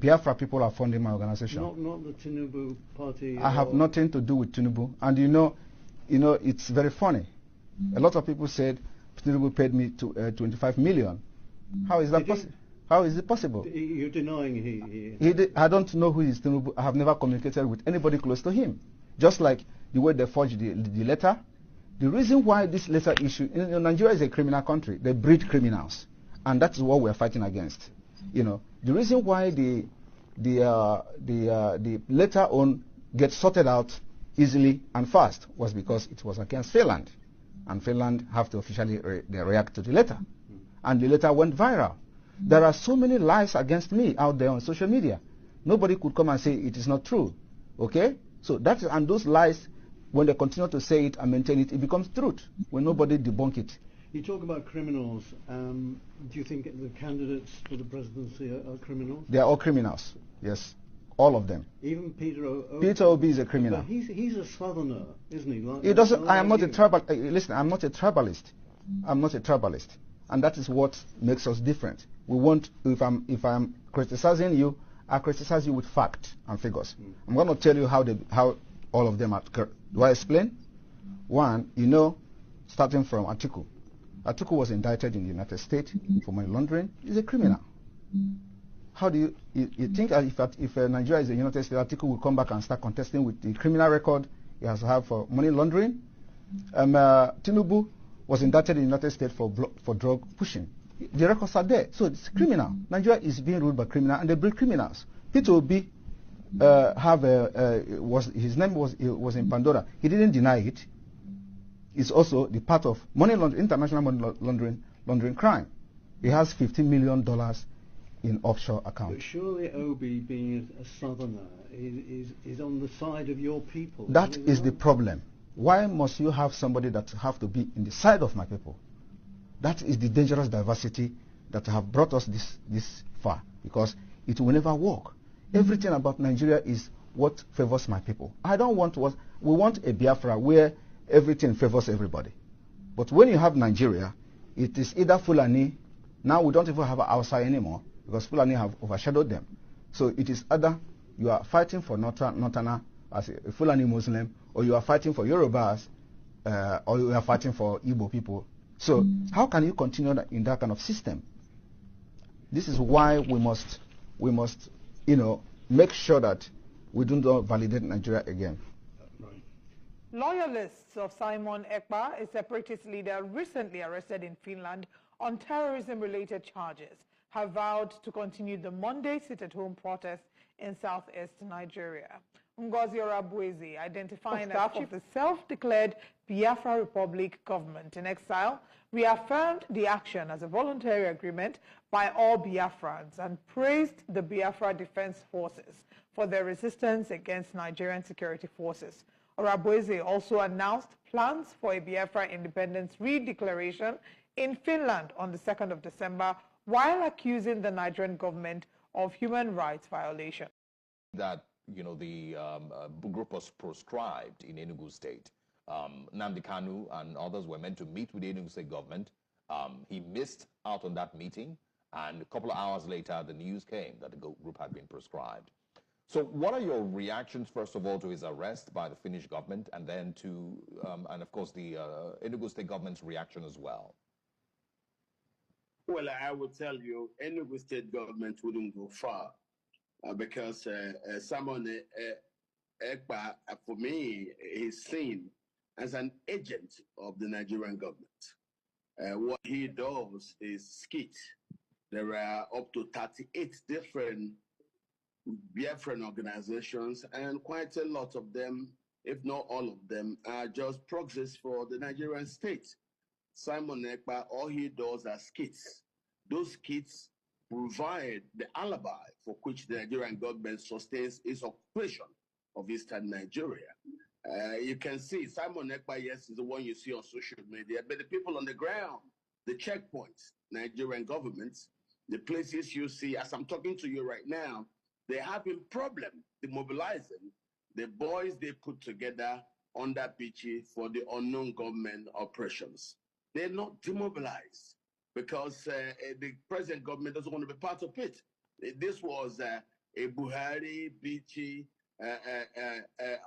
Biafra people are funding my organization. Not the Tinubu party. I have nothing to do with Tinubu. And you know, it's very funny. A lot of people said Tinubu paid me 25 million. How is that possible? How is it possible? You're denying he I don't know who is Tinubu. I have never communicated with anybody close to him. Just like the way they forged the letter. The reason why this letter issue, Nigeria is a criminal country. They breed criminals, and that is what we are fighting against. The reason why the letter on gets sorted out easily and fast was because it was against Finland, and Finland have to officially react to the letter, and the letter went viral. There are so many lies against me out there on social media. Nobody could come and say it is not true. Okay, so and those lies, when they continue to say it and maintain it, it becomes truth when nobody debunk it. You talk about criminals. Do you think the candidates for the presidency are criminals? They are all criminals. Yes, all of them. Even Peter Obi. Peter Obi is a criminal. But he's a southerner, isn't he? He doesn't. I am not a tribal. Listen, I'm not a tribalist. I'm not a tribalist, and that is what makes us different. We want. If I'm criticizing you, I criticize you with fact and figures. I'm going to tell you how all of them are. Do I explain? One, starting from Atiku. Atiku was indicted in the United States for money laundering. He's a criminal. How do you think if Nigeria is a United States, Atiku will come back and start contesting with the criminal record he has to have for money laundering? Tinubu was indicted in the United States for drug pushing. The records are there, so it's criminal. Nigeria is being ruled by criminals, and they breed criminals. Peter Obi his name was in Pandora. He didn't deny it. It's also the part of international money laundering crime. He has $15 million in offshore accounts. But surely Obi, being a southerner, is on the side of your people. That is the problem. Why must you have somebody that have to be in the side of my people? That is the dangerous diversity that have brought us this far, because it will never work. Everything about Nigeria is what favors my people. We want a Biafra where everything favors everybody. But when you have Nigeria, it is either Fulani. Now we don't even have Hausa anymore because Fulani have overshadowed them. So it is either you are fighting for Northerner as a Fulani Muslim, or you are fighting for Yorubas, or you are fighting for Igbo people. So how can you continue in that kind of system? This is why we must make sure that we do not validate Nigeria again. Right. Loyalists of Simon EKPA, a separatist leader recently arrested in Finland on terrorism-related charges, have vowed to continue the Monday sit-at-home protest in southeast Nigeria. Ngozi Orabuezi, identifying as chief of the self-declared Biafra Republic government in exile, reaffirmed the action as a voluntary agreement by all Biafrans and praised the Biafra Defense Forces for their resistance against Nigerian security forces. Orabuezi also announced plans for a Biafra independence redeclaration in Finland on the 2nd of December, while accusing the Nigerian government of human rights violation. That the group was proscribed in Enugu State. Nnamdi Kanu and others were meant to meet with the Enugu State government. He missed out on that meeting, and a couple of hours later, the news came that the group had been proscribed. So what are your reactions, first of all, to his arrest by the Finnish government, and then to, and of course, the Enugu State government's reaction as well? Well, I would tell you, Enugu State government wouldn't go far. Because Simon EKPA, for me, is seen as an agent of the Nigerian government. What he does is skit. There are up to 38 different Biafran organizations, and quite a lot of them, if not all of them, are just proxies for the Nigerian state. Simon EKPA, all he does are skits. Those skits provide the alibi for which the Nigerian government sustains its occupation of eastern Nigeria. You can see Simon EKPA, yes, is the one you see on social media, but the people on the ground, the checkpoints, Nigerian governments, the places you see, as I'm talking to you right now, they're having problem demobilizing the boys they put together under Pichi for the unknown government operations. They're not demobilized because the present government doesn't want to be part of it. This was a Buhari, Bichi,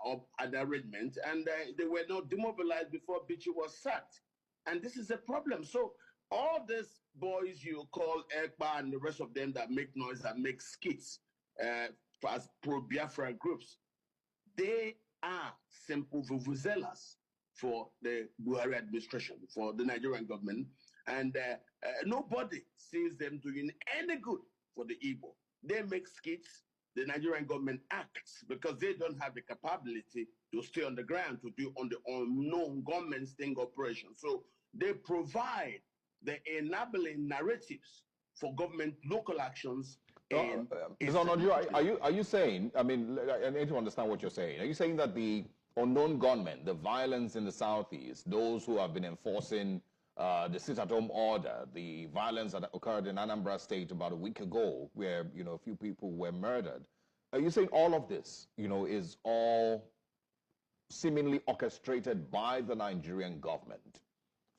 of an arrangement, and they were not demobilized before Bichi was sacked. And this is a problem. So all these boys you call EKPA and the rest of them that make noise and make skits as pro-Biafra groups, they are simple vuvuzelas for the Buhari administration, for the Nigerian government, and nobody sees them doing any good for the Igbo. They make skits, the Nigerian government acts because they don't have the capability to stay on the ground to do on the unknown government sting operation. So they provide the enabling narratives for government local actions. Are you saying, I mean, I need to understand what you're saying. Are you saying that the unknown gunmen, the violence in the southeast, those who have been enforcing the sit-at-home order, the violence that occurred in Anambra State about a week ago, where, you know, a few people were murdered, are you saying all of this, you know, is all seemingly orchestrated by the Nigerian government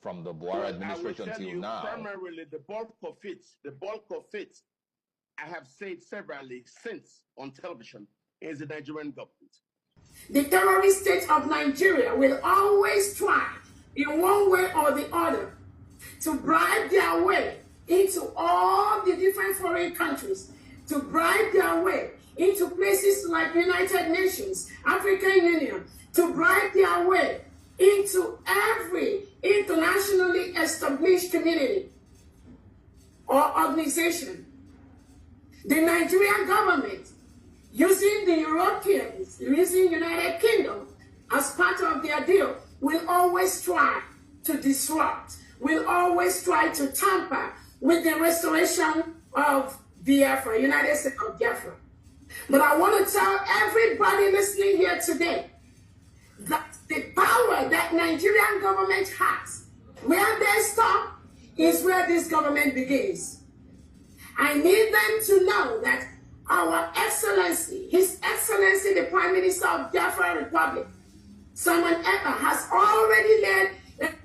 from the Buhari administration till now? Primarily, the bulk of it, I have said severally since on television, is the Nigerian government. The terrorist state of Nigeria will always try, in one way or the other, to bribe their way into all the different foreign countries, to bribe their way into places like United Nations, African Union, to bribe their way into every internationally established community or organization. The Nigerian government, using the Europeans, using United Kingdom as part of their deal, will always try to disrupt, will always try to tamper with the restoration of Biafra, United States of Biafra. But I want to tell everybody listening here today that the power that Nigerian government has, where they stop is where this government begins. I need them to know that our Excellency, His Excellency, the Prime Minister of Biafra Republic, Simon Ekpa, has already led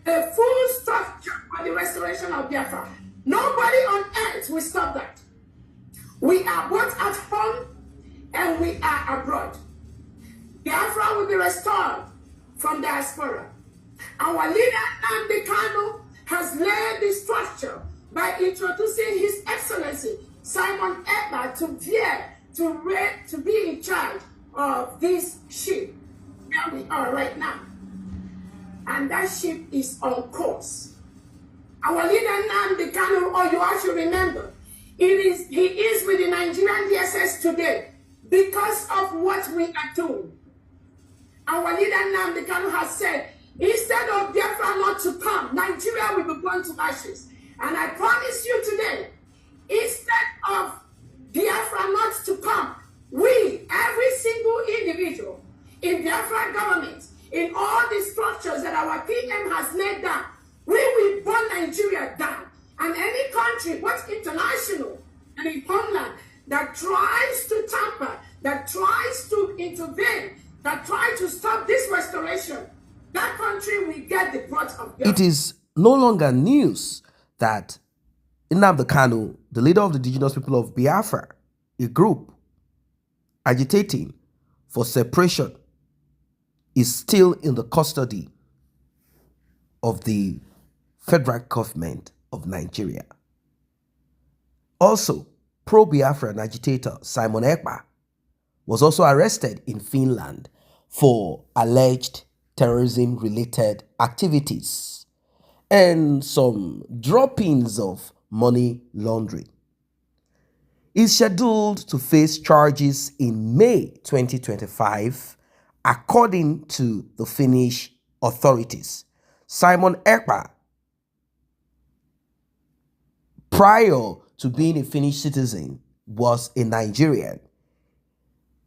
a full structure for the restoration of Biafra. Nobody on earth will stop that. We are both at home and we are abroad. Biafra will be restored from diaspora. Our leader, Nnamdi Kanu, has laid the structure by introducing His Excellency Simon Ekpa to be in charge of this ship where we are right now. And that ship is on course. Our leader Nnamdi Kanu, or you all should remember, he is with the Nigerian DSS today because of what we are doing. Our leader Nnamdi Kanu has said, instead of Biafra not to come, Nigeria will be burned to ashes. And I promise you today, instead of Biafra not to come, we, every single individual in Biafra government, in all the structures that our PM has laid down, we will burn Nigeria down. And any country, both international and in homeland, that tries to tamper, that tries to intervene, that tries to stop this restoration, that country will get the brunt of Biafra. It is no longer news that Nnamdi Kanu, the leader of the indigenous people of Biafra, a group agitating for separation, is still in the custody of the federal government of Nigeria. Also, pro-Biafran agitator Simon Ekpa was also arrested in Finland for alleged terrorism-related activities and some droppings of money laundering. Is scheduled to face charges in May 2025, according to the Finnish authorities. Simon Ekpa, prior to being a Finnish citizen, was a Nigerian.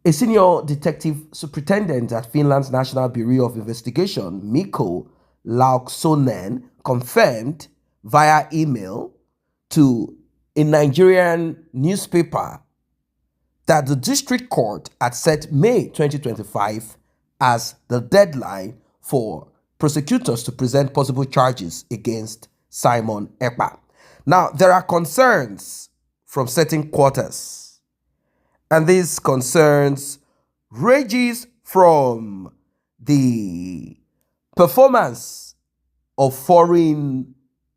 A senior detective superintendent at Finland's National Bureau of Investigation, Mikko Lauksonen, confirmed via email to a Nigerian newspaper that the district court had set May 2025 as the deadline for prosecutors to present possible charges against Simon Ekpa. Now, there are concerns from certain quarters And this concerns ranges from the performance of foreign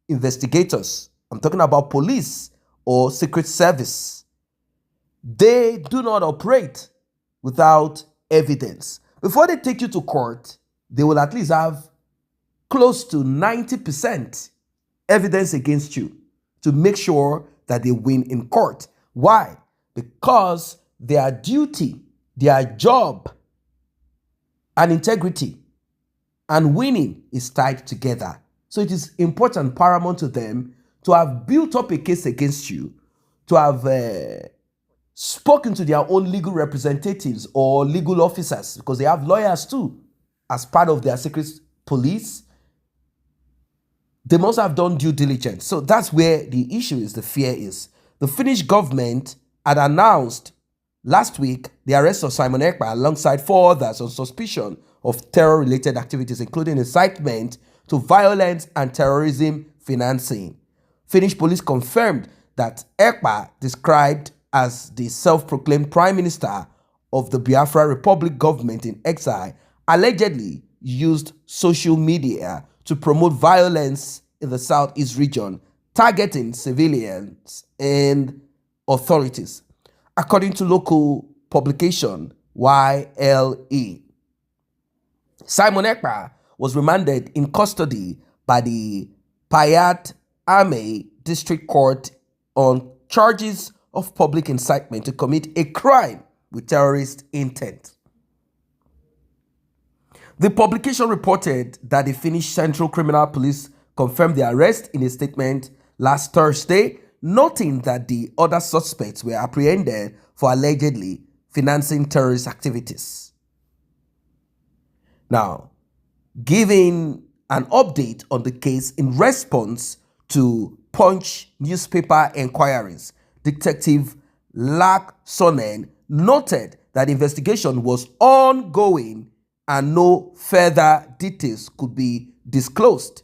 investigators. I'm talking about police or secret service. They do not operate without evidence. Before they take you to court, they will at least have close to 90% evidence against you to make sure that they win in court. Why? Because their duty, their job, and integrity and winning is tied together. So it is important, paramount to them, to have built up a case against you, to have spoken to their own legal representatives or legal officers, because they have lawyers too, as part of their secret police. They must have done due diligence. So that's where the issue is, the fear is. The Finnish government had announced last week the arrest of Simon Ekpa alongside 4 others on suspicion of terror-related activities, including incitement to violence and terrorism financing. Finnish police confirmed that Ekpa, described as the self-proclaimed prime minister of the Biafra Republic government in exile, allegedly used social media to promote violence in the southeast region, targeting civilians and authorities. According to local publication YLE, Simon Ekpa was remanded in custody by the Payat Ame District Court on charges of public incitement to commit a crime with terrorist intent. The publication reported that the Finnish Central Criminal Police confirmed the arrest in a statement last Thursday, noting that the other suspects were apprehended for allegedly financing terrorist activities. Now, giving an update on the case in response to Punch newspaper inquiries, Detective Lak Sonnen noted that the investigation was ongoing and no further details could be disclosed.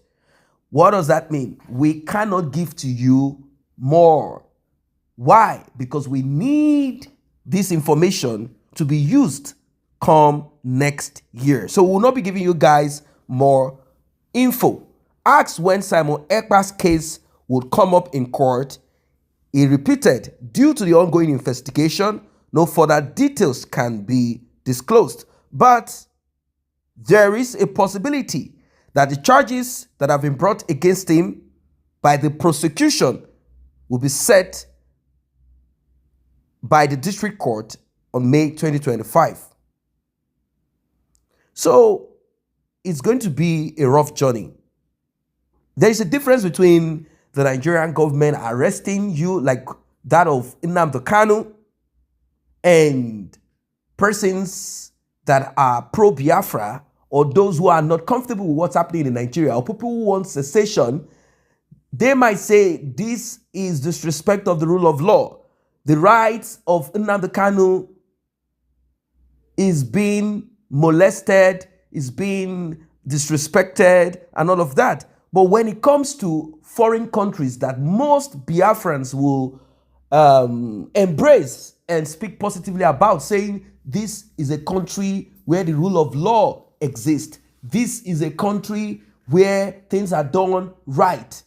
What does that mean? We cannot give to you more. Why? Because we need this information to be used come next year. So we will not be giving you guys more info. Asked when Simon Ekpa's case would come up in court, he repeated, due to the ongoing investigation, no further details can be disclosed. But there is a possibility that the charges that have been brought against him by the prosecution will be set by the district court on May 2025. So it's going to be a rough journey. There is a difference between the Nigerian government arresting you like that of Nnamdi Kanu and persons that are pro-Biafra or those who are not comfortable with what's happening in Nigeria or people who want cessation. They might say this is disrespect of the rule of law. The rights of Nnamdi Kanu is being molested, is being disrespected and all of that. But when it comes to foreign countries that most Biafrans will embrace and speak positively about, saying this is a country where the rule of law exists. This is a country where things are done right.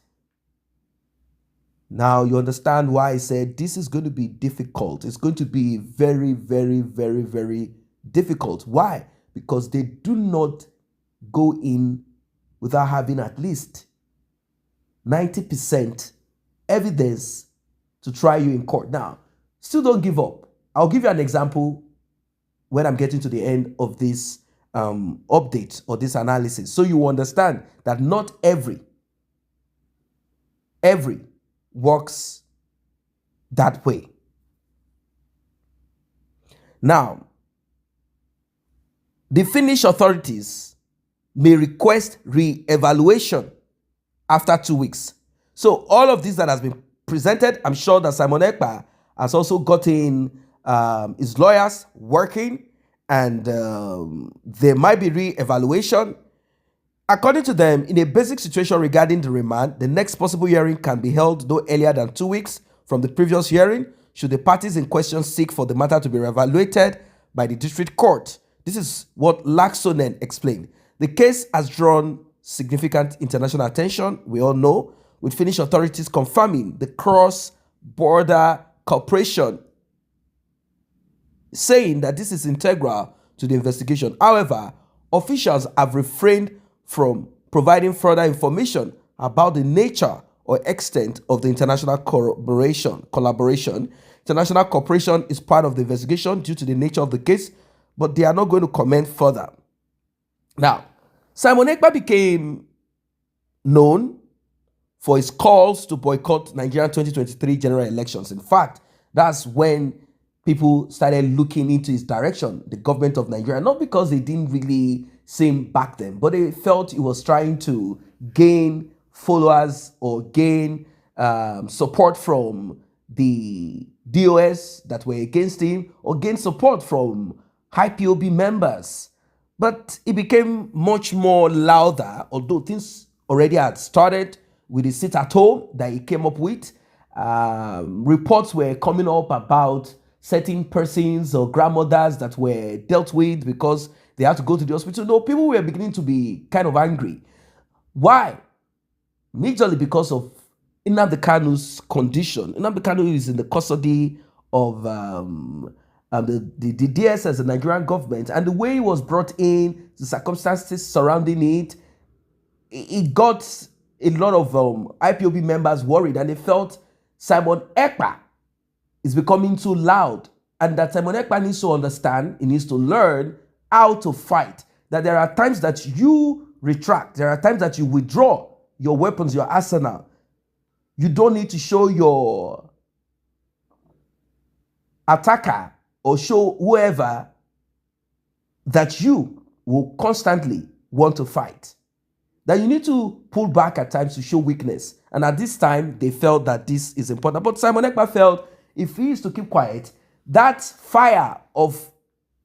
Now you understand why I said this is going to be difficult. It's going to be very, very, very, very difficult. Why? Because they do not go in without having at least 90% evidence to try you in court. Now, still don't give up. I'll give you an example when I'm getting to the end of this update or this analysis, so you understand that not every works that way. Now, the Finnish authorities may request re-evaluation after 2 weeks. So all of this that has been presented, I'm sure that Simon Ekpa has also gotten his lawyers working, and there might be re-evaluation. According to them, in a basic situation regarding the remand, the next possible hearing can be held no earlier than 2 weeks from the previous hearing should the parties in question seek for the matter to be evaluated by the district court. This is what Laaksonen explained. The case has drawn significant international attention, we all know, with Finnish authorities confirming the cross-border cooperation, saying that this is integral to the investigation. However, officials have refrained from providing further information about the nature or extent of the international collaboration. International cooperation is part of the investigation due to the nature of the case, but they are not going to comment further. Now, Simon Ekpa became known for his calls to boycott Nigerian 2023 general elections. In fact, that's when people started looking into his direction, the government of Nigeria, not because they didn't really see him back then, but they felt he was trying to gain followers or gain support from the DOS that were against him, or gain support from IPOB members. But it became much more louder, although things already had started with the sit at home that he came up with. Reports were coming up about certain persons or grandmothers that were dealt with because they had to go to the hospital. No, people were beginning to be kind of angry. Why? Majorly because of Nnamdi Kanu's condition. Nnamdi Kanu is in the custody of the DSS, the Nigerian government, and the way he was brought in, the circumstances surrounding it, it got a lot of IPOB members worried, and they felt Simon Ekpa is becoming too loud, and that Simon Ekpa needs to understand, he needs to learn how to fight, that there are times that you retract, there are times that you withdraw your weapons, your arsenal. You don't need to show your attacker or show whoever that you will constantly want to fight. That you need to pull back at times to show weakness. And at this time, they felt that this is important. But Simon Ekpa felt if he is to keep quiet, that fire of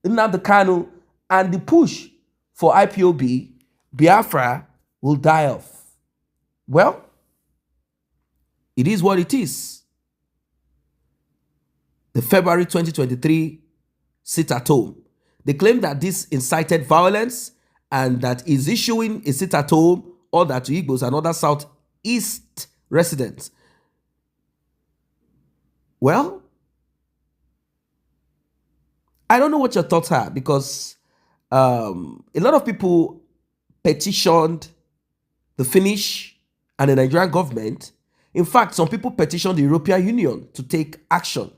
Nnamdi Kanu and the push for IPOB, Biafra, will die off. Well, it is what it is. The February 2023 sit at home. They claim that this incited violence and that is issuing a sit at home order to Igbos and other Southeast residents. Well, I don't know what your thoughts are, because a lot of people petitioned the Finnish and the Nigerian government. In fact, some people petitioned the European Union to take action.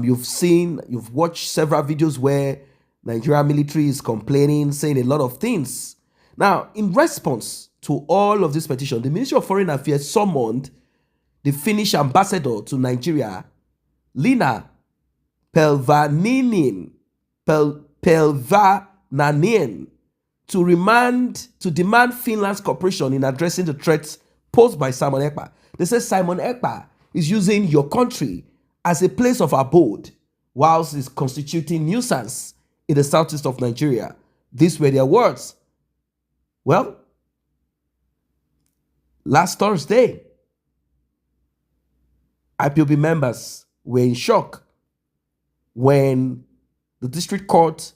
You've watched several videos where Nigerian military is complaining, saying a lot of things. Now, in response to all of this petition, the Ministry of Foreign Affairs summoned the Finnish ambassador to Nigeria, Lina Pelvaninen, to demand Finland's cooperation in addressing the threats posed by Simon Ekpa. They say Simon Ekpa is using your country as a place of abode whilst is constituting nuisance in the southeast of Nigeria. These were their words. Well, last Thursday, IPOB members were in shock when the district court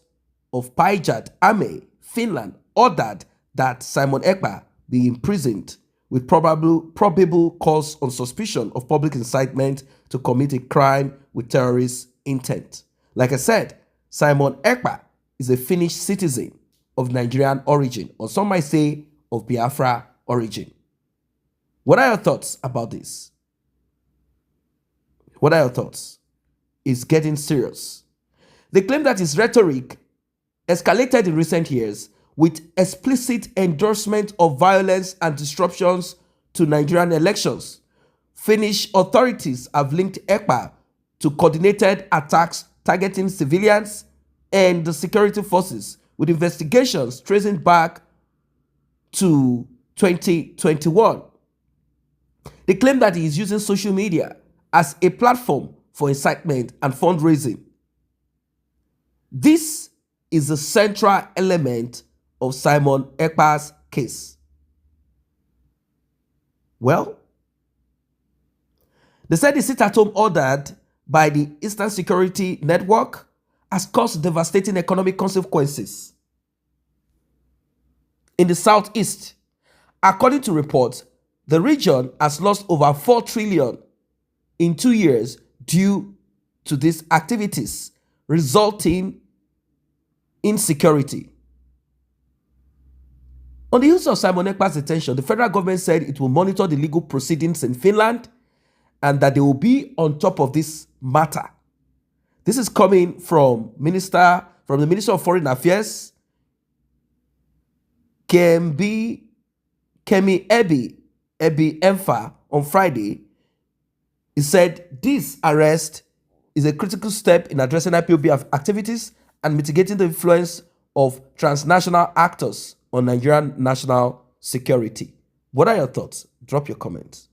of Paijat, Ame, Finland, ordered that Simon Ekpa be imprisoned with probable cause on suspicion of public incitement to commit a crime with terrorist intent. Like I said, Simon Ekpa is a Finnish citizen of Nigerian origin, or some might say of Biafra origin. What are your thoughts about this? What are your thoughts? It's getting serious. They claim that his rhetoric escalated in recent years with explicit endorsement of violence and disruptions to Nigerian elections. Finnish authorities have linked EKPA to coordinated attacks targeting civilians and the security forces, with investigations tracing back to 2021. They claim that he is using social media as a platform for incitement and fundraising. This is the central element of Simon Ekpa's case. Well, they said the sit-at-home ordered by the Eastern Security Network has caused devastating economic consequences in the southeast. According to reports, the region has lost over 4 trillion in 2 years due to these activities, resulting in insecurity. On the heels of Simon Ekpa's detention, the federal government said it will monitor the legal proceedings in Finland and that they will be on top of this matter. This is coming from the Minister of Foreign Affairs, Kemi Ebi Emfa, on Friday. He said this arrest is a critical step in addressing IPOB activities and mitigating the influence of transnational actors on Nigerian national security. What are your thoughts? Drop your comments.